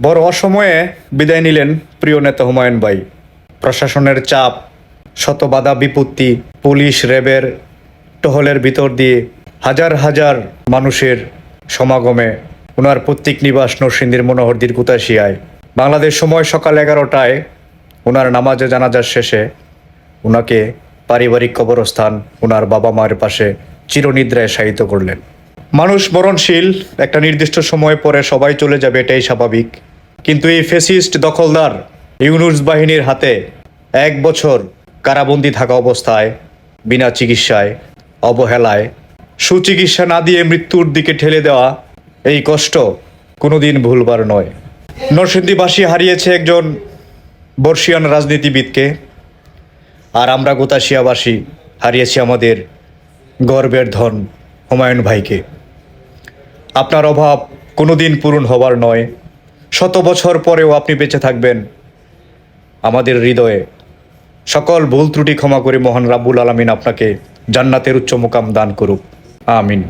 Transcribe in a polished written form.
বড় অসময়ে বিদায় নিলেন প্রিয় নেতা হুমায়ুন ভাই। প্রশাসনের চাপ, শত বাধা বিপত্তি, পুলিশ র্যাবের টহলের ভিতর দিয়ে হাজার হাজার মানুষের সমাগমে ওনার পৈতৃক নিবাস নরসিংদীর মনোহরদীর কুতাশিয়ায় বাংলাদেশ সময় সকাল 11টায় ওনার নামাজে জানাজার শেষে ওনাকে পারিবারিক কবরস্থান ওনার বাবা মায়ের পাশে চিরনিদ্রায় শায়িত করলেন। মানুষ মরণশীল, একটা নির্দিষ্ট সময় পরে সবাই চলে যাবে, এটাই স্বাভাবিক। কিন্তু এই ফ্যাসিস্ট দখলদার ইউনূস বাহিনীর হাতে 1 বছর কারাবন্দী থাকা অবস্থায় বিনা চিকিৎসায়, অবহেলায়, সুচিকিৎসা না দিয়ে মৃত্যুর দিকে ঠেলে দেওয়া এই কষ্ট কোনোদিন ভুলবার নয়। নরসিংদীবাসী হারিয়েছে একজন বর্ষিয়ান রাজনীতিবিদকে, আর আমরা গোতাশিয়াবাসী হারিয়েছি আমাদের গর্বের ধন হুমায়ুন ভাইকে। আপনার অভাব কোনোদিন পূরণ হবার নয়। 100 বছর পরেও আপনি বেঁচে থাকবেন আমাদের হৃদয়ে। সকল ভুল ত্রুটি ক্ষমা করে মহান রাব্বুল আলামিন আপনাকে জান্নাতের উচ্চ মুকাম দান করুক। আমিন।